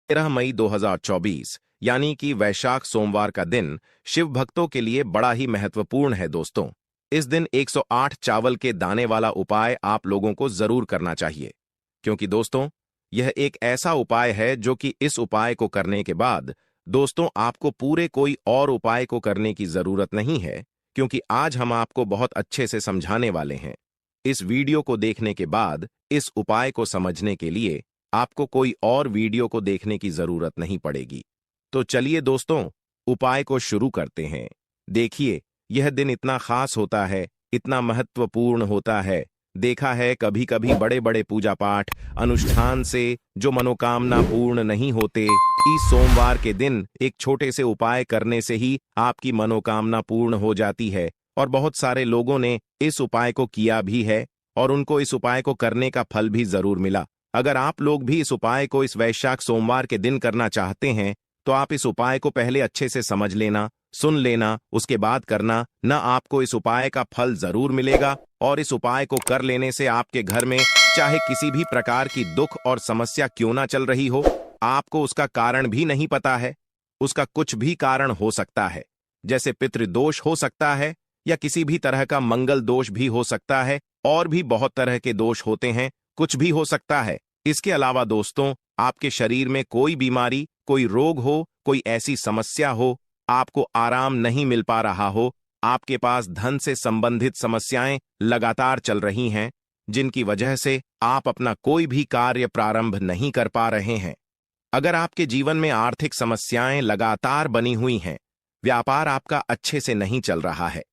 13 मई 2024 यानी कि वैशाख सोमवार का दिन शिव भक्तों के लिए बड़ा ही महत्वपूर्ण है दोस्तों। इस दिन 108 चावल के दाने वाला उपाय आप लोगों को जरूर करना चाहिए, क्योंकि दोस्तों यह एक ऐसा उपाय है जो कि इस उपाय को करने के बाद दोस्तों आपको पूरे कोई और उपाय को करने की जरूरत नहीं है, क्योंकि आज हम आपको बहुत अच्छे से समझाने वाले हैं। इस वीडियो को देखने के बाद इस उपाय को समझने के लिए आपको कोई और वीडियो को देखने की जरूरत नहीं पड़ेगी। तो चलिए दोस्तों, उपाय को शुरू करते हैं। देखिए, यह दिन इतना खास होता है, इतना महत्वपूर्ण होता है। देखा है कभी कभी बड़े बड़े पूजा पाठ अनुष्ठान से जो मनोकामना पूर्ण नहीं होते, इस सोमवार के दिन एक छोटे से उपाय करने से ही आपकी मनोकामना पूर्ण हो जाती है। और बहुत सारे लोगों ने इस उपाय को किया भी है और उनको इस उपाय को करने का फल भी जरूर मिला। अगर आप लोग भी इस उपाय को इस वैशाख सोमवार के दिन करना चाहते हैं तो आप इस उपाय को पहले अच्छे से समझ लेना, सुन लेना, उसके बाद करना। न आपको इस उपाय का फल जरूर मिलेगा और इस उपाय को कर लेने से आपके घर में चाहे किसी भी प्रकार की दुख और समस्या क्यों ना चल रही हो, आपको उसका कारण भी नहीं पता है। उसका कुछ भी कारण हो सकता है, जैसे पितृदोष हो सकता है या किसी भी तरह का मंगल दोष भी हो सकता है, और भी बहुत तरह के दोष होते हैं, कुछ भी हो सकता है। इसके अलावा दोस्तों आपके शरीर में कोई बीमारी, कोई रोग हो, कोई ऐसी समस्या हो, आपको आराम नहीं मिल पा रहा हो, आपके पास धन से संबंधित समस्याएं लगातार चल रही हैं, जिनकी वजह से आप अपना कोई भी कार्य प्रारंभ नहीं कर पा रहे हैं। अगर आपके जीवन में आर्थिक समस्याएं लगातार बनी हुई हैं, व्यापार आपका अच्छे से नहीं चल रहा है,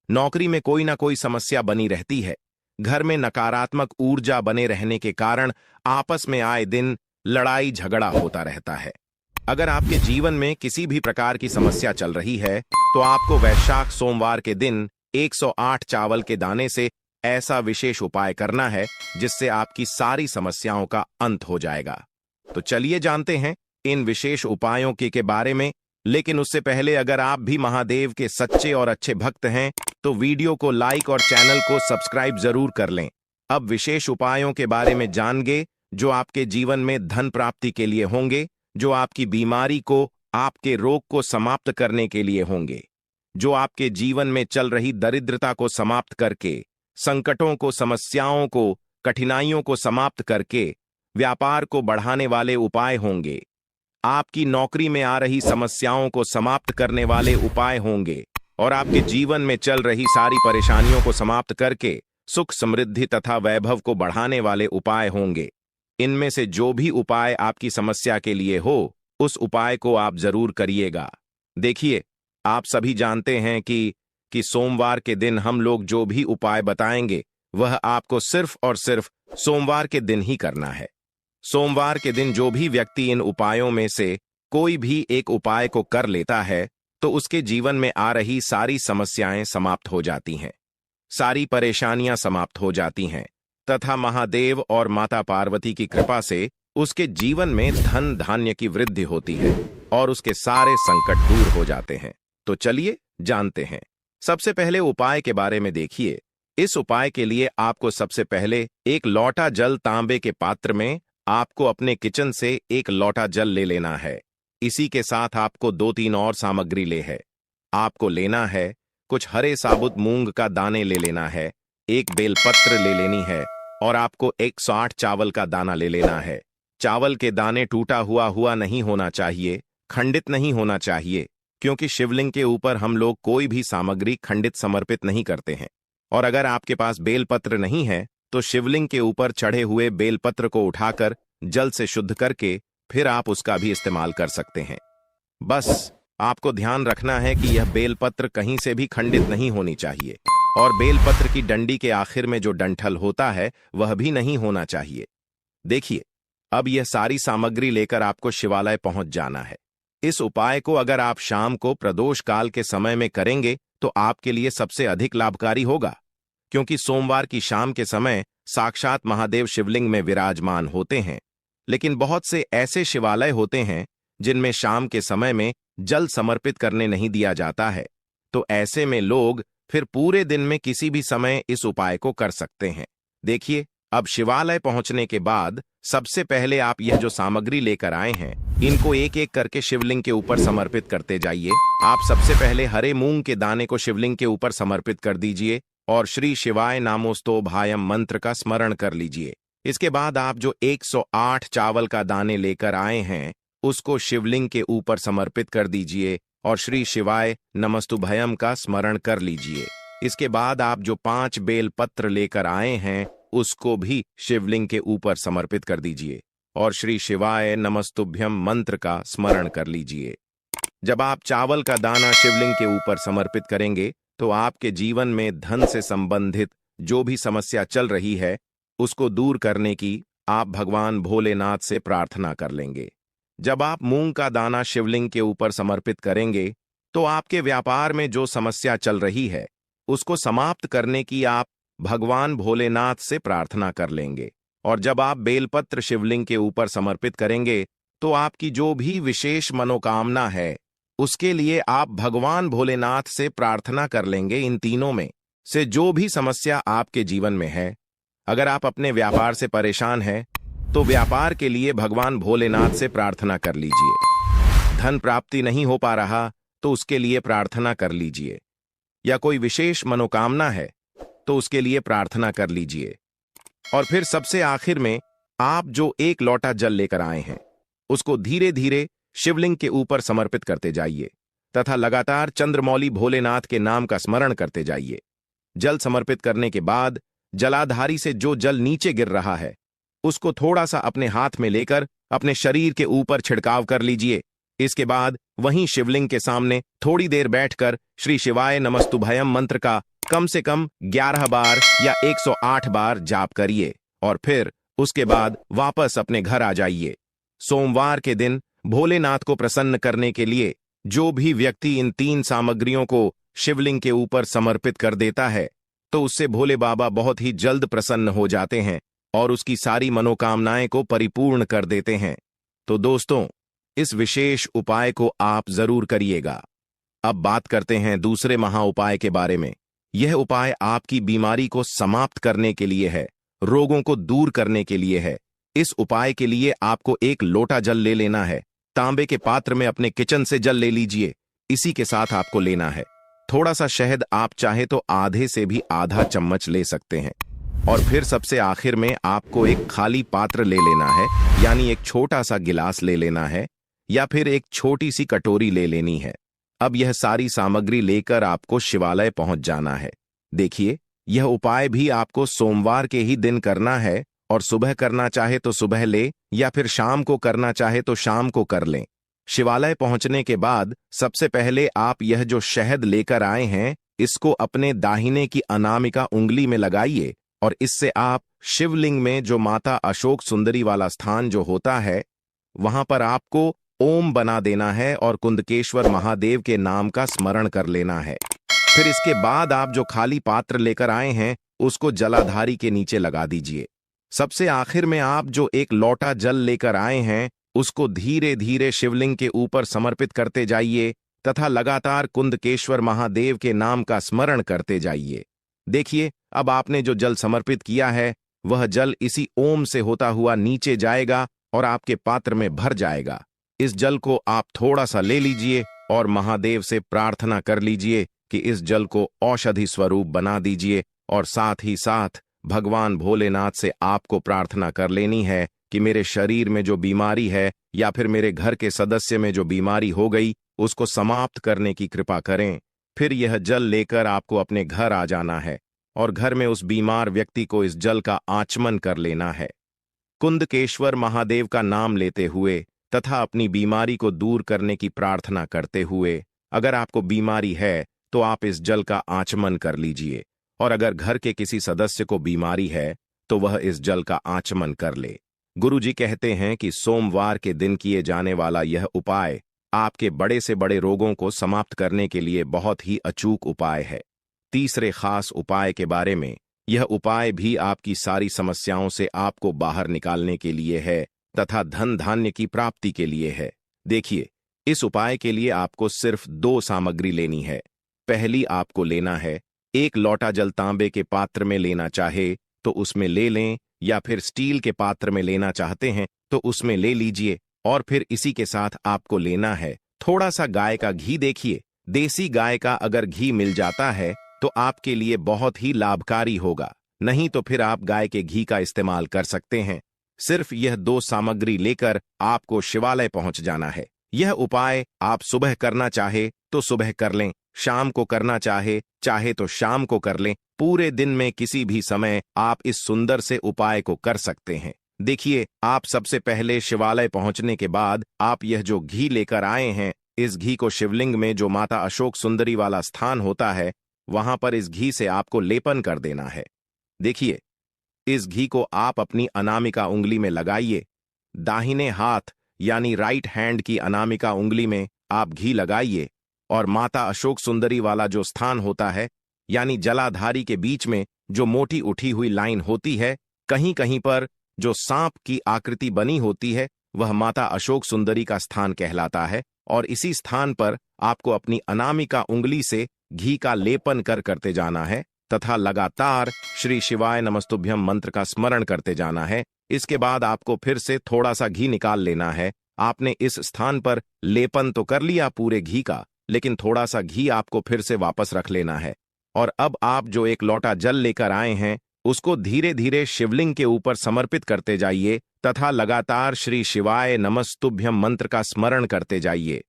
नौकरी में कोई ना कोई समस्या बनी रहती है, घर में नकारात्मक ऊर्जा बने रहने के कारण आपस में आए दिन लड़ाई झगड़ा होता रहता है। अगर आपके जीवन में किसी भी प्रकार की समस्या चल रही है तो आपको वैशाख सोमवार के दिन 108 चावल के दाने से ऐसा विशेष उपाय करना है जिससे आपकी सारी समस्याओं का अंत हो जाएगा। तो चलिए जानते हैं इन विशेष उपायों के बारे में। लेकिन उससे पहले अगर आप भी महादेव के सच्चे और अच्छे भक्त हैं तो वीडियो को लाइक और चैनल को सब्सक्राइब जरूर कर लें। अब विशेष उपायों के बारे में जानेंगे जो आपके जीवन में धन प्राप्ति के लिए होंगे, जो आपकी बीमारी को, आपके रोग को समाप्त करने के लिए होंगे, जो आपके जीवन में चल रही दरिद्रता को समाप्त करके, संकटों को, समस्याओं को, कठिनाइयों को समाप्त करके व्यापार को बढ़ाने वाले उपाय होंगे, आपकी नौकरी में आ रही समस्याओं को समाप्त करने वाले उपाय होंगे और आपके जीवन में चल रही सारी परेशानियों को समाप्त करके सुख, समृद्धि तथा वैभव को बढ़ाने वाले उपाय होंगे। इनमें से जो भी उपाय आपकी समस्या के लिए हो, उस उपाय को आप जरूर करिएगा। देखिए, आप सभी जानते हैं कि सोमवार के दिन हम लोग जो भी उपाय बताएंगे वह आपको सिर्फ और सिर्फ सोमवार के दिन ही करना है। सोमवार के दिन जो भी व्यक्ति इन उपायों में से कोई भी एक उपाय को कर लेता है तो उसके जीवन में आ रही सारी समस्याएं समाप्त हो जाती हैं, सारी परेशानियां समाप्त हो जाती हैं तथा महादेव और माता पार्वती की कृपा से उसके जीवन में धन धान्य की वृद्धि होती है और उसके सारे संकट दूर हो जाते हैं। तो चलिए जानते हैं। सबसे पहले उपाय के बारे में देखिए। इस उपाय के लिए आपको सबसे पहले एक लोटा जल, तांबे के पात्र में आपको अपने किचन से एक लोटा जल ले लेना है। इसी के साथ आपको 2-3 और सामग्री ले है। आपको लेना है कुछ हरे साबुत मूंग का दाने ले लेना है, एक बेलपत्र ले लेनी है और आपको 108 चावल का दाना ले लेना है। चावल के दाने टूटा हुआ नहीं होना चाहिए, खंडित नहीं होना चाहिए, क्योंकि शिवलिंग के ऊपर हम लोग कोई भी सामग्री खंडित समर्पित नहीं करते हैं। और अगर आपके पास बेलपत्र नहीं है तो शिवलिंग के ऊपर चढ़े हुए बेलपत्र को उठाकर जल से शुद्ध करके फिर आप उसका भी इस्तेमाल कर सकते हैं। बस आपको ध्यान रखना है कि यह बेलपत्र कहीं से भी खंडित नहीं होनी चाहिए और बेलपत्र की डंडी के आखिर में जो डंठल होता है वह भी नहीं होना चाहिए। देखिए, अब यह सारी सामग्री लेकर आपको शिवालय पहुंच जाना है। इस उपाय को अगर आप शाम को प्रदोष काल के समय में करेंगे तो आपके लिए सबसे अधिक लाभकारी होगा, क्योंकि सोमवार की शाम के समय साक्षात महादेव शिवलिंग में विराजमान होते हैं। लेकिन बहुत से ऐसे शिवालय होते हैं जिनमें शाम के समय में जल समर्पित करने नहीं दिया जाता है, तो ऐसे में लोग फिर पूरे दिन में किसी भी समय इस उपाय को कर सकते हैं। देखिए, अब शिवालय पहुंचने के बाद सबसे पहले आप यह जो सामग्री लेकर आए हैं, इनको एक एक करके शिवलिंग के ऊपर समर्पित करते जाइए। आप सबसे पहले हरे मूंग के दाने को शिवलिंग के ऊपर समर्पित कर दीजिए और श्री शिवाय नामोस्तोभायम मंत्र का स्मरण कर लीजिए। इसके बाद आप जो 108 चावल का दाने लेकर आए हैं, उसको शिवलिंग के ऊपर समर्पित कर दीजिए और श्री शिवाय नमस्तुभयम का स्मरण कर लीजिए। इसके बाद आप जो 5 बेल पत्र लेकर आए हैं, उसको भी शिवलिंग के ऊपर समर्पित कर दीजिए और श्री शिवाय नमस्तुभ्यम मंत्र का स्मरण कर लीजिए। जब आप चावल का दाना शिवलिंग के ऊपर समर्पित करेंगे, तो आपके जीवन में धन से संबंधित जो भी समस्या चल रही है, उसको दूर करने की आप भगवान भोलेनाथ से प्रार्थना कर लेंगे। जब आप मूंग का दाना शिवलिंग के ऊपर समर्पित करेंगे, तो आपके व्यापार में जो समस्या चल रही है, उसको समाप्त करने की आप भगवान भोलेनाथ से प्रार्थना कर लेंगे। और जब आप बेलपत्र शिवलिंग के ऊपर समर्पित करेंगे, तो आपकी जो भी विशेष मनोकामना है, उसके लिए आप भगवान भोलेनाथ से प्रार्थना कर लेंगे। इन तीनों में से जो भी समस्या आपके जीवन में है, अगर आप अपने व्यापार से परेशान हैं, तो व्यापार के लिए भगवान भोलेनाथ से प्रार्थना कर लीजिए। धन प्राप्ति नहीं हो पा रहा, तो उसके लिए प्रार्थना कर लीजिए। या कोई विशेष मनोकामना है, तो उसके लिए प्रार्थना कर लीजिए। और फिर सबसे आखिर में आप जो 1 लोटा जल लेकर आए हैं, उसको धीरे धीरे शिवलिंग के ऊपर समर्पित करते जाइए तथा लगातार चंद्रमौली भोलेनाथ के नाम का स्मरण करते जाइए। जल समर्पित करने के बाद जलाधारी से जो जल नीचे गिर रहा है, उसको थोड़ा सा अपने हाथ में लेकर अपने शरीर के ऊपर छिड़काव कर लीजिए। इसके बाद वहीं शिवलिंग के सामने थोड़ी देर बैठकर श्री शिवाय नमस्तुभयम मंत्र का कम से कम 11 बार या 108 बार जाप करिए और फिर उसके बाद वापस अपने घर आ जाइए। सोमवार के दिन भोलेनाथ को प्रसन्न करने के लिए जो भी व्यक्ति इन 3 सामग्रियों को शिवलिंग के ऊपर समर्पित कर देता है, तो उससे भोले बाबा बहुत ही जल्द प्रसन्न हो जाते हैं और उसकी सारी मनोकामनाएं को परिपूर्ण कर देते हैं। तो दोस्तों, इस विशेष उपाय को आप जरूर करिएगा। अब बात करते हैं दूसरे महा उपाय के बारे में। यह उपाय आपकी बीमारी को समाप्त करने के लिए है, रोगों को दूर करने के लिए है। इस उपाय के लिए आपको 1 लोटा जल ले लेना है। तांबे के पात्र में अपने किचन से जल ले लीजिए। इसी के साथ आपको लेना है थोड़ा सा शहद। आप चाहे तो आधे से भी आधा चम्मच ले सकते हैं। और फिर सबसे आखिर में आपको एक खाली पात्र ले लेना है, यानी एक छोटा सा गिलास ले लेना है या फिर एक छोटी सी कटोरी ले लेनी है। अब यह सारी सामग्री लेकर आपको शिवालय पहुंच जाना है। देखिए, यह उपाय भी आपको सोमवार के ही दिन करना है और सुबह करना चाहे तो सुबह ले या फिर शाम को करना चाहे तो शाम को कर लें। शिवालय पहुंचने के बाद सबसे पहले आप यह जो शहद लेकर आए हैं, इसको अपने दाहिने की अनामिका उंगली में लगाइए और इससे आप शिवलिंग में जो माता अशोक सुंदरी वाला स्थान जो होता है, वहां पर आपको ओम बना देना है और कुंदकेश्वर महादेव के नाम का स्मरण कर लेना है। फिर इसके बाद आप जो खाली पात्र लेकर आए हैं, उसको जलाधारी के नीचे लगा दीजिए। सबसे आखिर में आप जो 1 लोटा जल लेकर आए हैं, उसको धीरे धीरे शिवलिंग के ऊपर समर्पित करते जाइए तथा लगातार कुंदकेश्वर महादेव के नाम का स्मरण करते जाइए। देखिए, अब आपने जो जल समर्पित किया है, वह जल इसी ओम से होता हुआ नीचे जाएगा और आपके पात्र में भर जाएगा। इस जल को आप थोड़ा सा ले लीजिए और महादेव से प्रार्थना कर लीजिए कि इस जल को औषधि स्वरूप बना दीजिए। और साथ ही साथ भगवान भोलेनाथ से आपको प्रार्थना कर लेनी है कि मेरे शरीर में जो बीमारी है या फिर मेरे घर के सदस्य में जो बीमारी हो गई, उसको समाप्त करने की कृपा करें। फिर यह जल लेकर आपको अपने घर आ जाना है और घर में उस बीमार व्यक्ति को इस जल का आचमन कर लेना है। कुंदकेश्वर महादेव का नाम लेते हुए तथा अपनी बीमारी को दूर करने की प्रार्थना करते हुए, अगर आपको बीमारी है तो आप इस जल का आचमन कर लीजिए। और अगर घर के किसी सदस्य को बीमारी है, तो वह इस जल का आचमन कर ले। गुरुजी कहते हैं कि सोमवार के दिन किए जाने वाला यह उपाय आपके बड़े से बड़े रोगों को समाप्त करने के लिए बहुत ही अचूक उपाय है। तीसरे खास उपाय के बारे में, यह उपाय भी आपकी सारी समस्याओं से आपको बाहर निकालने के लिए है तथा धन धान्य की प्राप्ति के लिए है। देखिए, इस उपाय के लिए आपको सिर्फ 2 सामग्री लेनी है। पहली आपको लेना है 1 लोटा जल। तांबे के पात्र में लेना चाहे तो उसमें ले लें, या फिर स्टील के पात्र में लेना चाहते हैं तो उसमें ले लीजिए। और फिर इसी के साथ आपको लेना है थोड़ा सा गाय का घी। देखिए, देसी गाय का अगर घी मिल जाता है तो आपके लिए बहुत ही लाभकारी होगा, नहीं तो फिर आप गाय के घी का इस्तेमाल कर सकते हैं। सिर्फ यह 2 सामग्री लेकर आपको शिवालय पहुंच जाना है। यह उपाय आप सुबह करना चाहे तो सुबह कर लें, शाम को करना चाहे तो शाम को कर लें। पूरे दिन में किसी भी समय आप इस सुंदर से उपाय को कर सकते हैं। देखिए, आप सबसे पहले शिवालय पहुंचने के बाद आप यह जो घी लेकर आए हैं, इस घी को शिवलिंग में जो माता अशोक सुंदरी वाला स्थान होता है वहां पर इस घी से आपको लेपन कर देना है। देखिए, इस घी को आप अपनी अनामिका उंगली में लगाइए। दाहिने हाथ यानी राइट हैंड की अनामिका उंगली में आप घी लगाइए और माता अशोक सुंदरी वाला जो स्थान होता है यानी जलाधारी के बीच में जो मोटी उठी हुई लाइन होती है, कहीं कहीं पर जो सांप की आकृति बनी होती है, वह माता अशोक सुंदरी का स्थान कहलाता है। और इसी स्थान पर आपको अपनी अनामिका उंगली से घी का लेपन करते जाना है तथा लगातार श्री शिवाय नमस्तुभ्यम मंत्र का स्मरण करते जाना है। इसके बाद आपको फिर से थोड़ा सा घी निकाल लेना है। आपने इस स्थान पर लेपन तो कर लिया पूरे घी का, लेकिन थोड़ा सा घी आपको फिर से वापस रख लेना है। और अब आप जो एक लोटा जल लेकर आए हैं उसको धीरे धीरे शिवलिंग के ऊपर समर्पित करते जाइए तथा लगातार श्री शिवाय नमस्तुभ्यम मंत्र का स्मरण करते जाइए।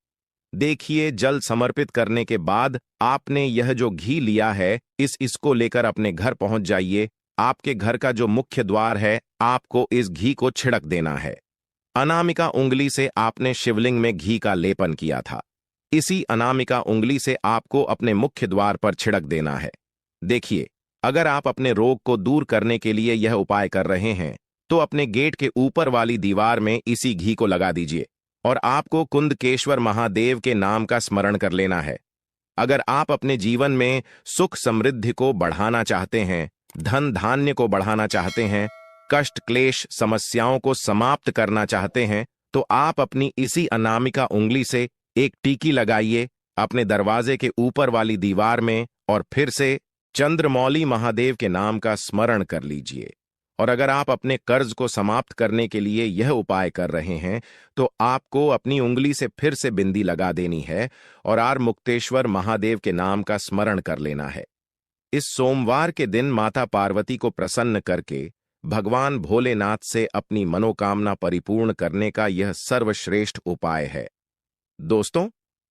देखिए, जल समर्पित करने के बाद आपने यह जो घी लिया है इसको लेकर अपने घर पहुंच जाइए। आपके घर का जो मुख्य द्वार है आपको इस घी को छिड़क देना है। अनामिका उंगली से आपने शिवलिंग में घी का लेपन किया था, इसी अनामिका उंगली से आपको अपने मुख्य द्वार पर छिड़क देना है। देखिए, अगर आप अपने रोग को दूर करने के लिए यह उपाय कर रहे हैं तो अपने गेट के ऊपर वाली दीवार में इसी घी को लगा दीजिए और आपको कुंदकेश्वर महादेव के नाम का स्मरण कर लेना है। अगर आप अपने जीवन में सुख समृद्धि को बढ़ाना चाहते हैं, धन धान्य को बढ़ाना चाहते हैं, कष्ट क्लेश समस्याओं को समाप्त करना चाहते हैं, तो आप अपनी इसी अनामिका उंगली से एक टीकी लगाइए अपने दरवाजे के ऊपर वाली दीवार में और फिर से चंद्रमौली महादेव के नाम का स्मरण कर लीजिए। और अगर आप अपने कर्ज को समाप्त करने के लिए यह उपाय कर रहे हैं तो आपको अपनी उंगली से फिर से बिंदी लगा देनी है और आर मुक्तेश्वर महादेव के नाम का स्मरण कर लेना है। इस सोमवार के दिन माता पार्वती को प्रसन्न करके भगवान भोलेनाथ से अपनी मनोकामना परिपूर्ण करने का यह सर्वश्रेष्ठ उपाय है। दोस्तों,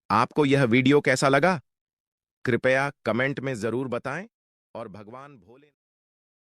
आपको यह वीडियो कैसा लगा? कृपया कमेंट में जरूर बताएं और भगवान भोले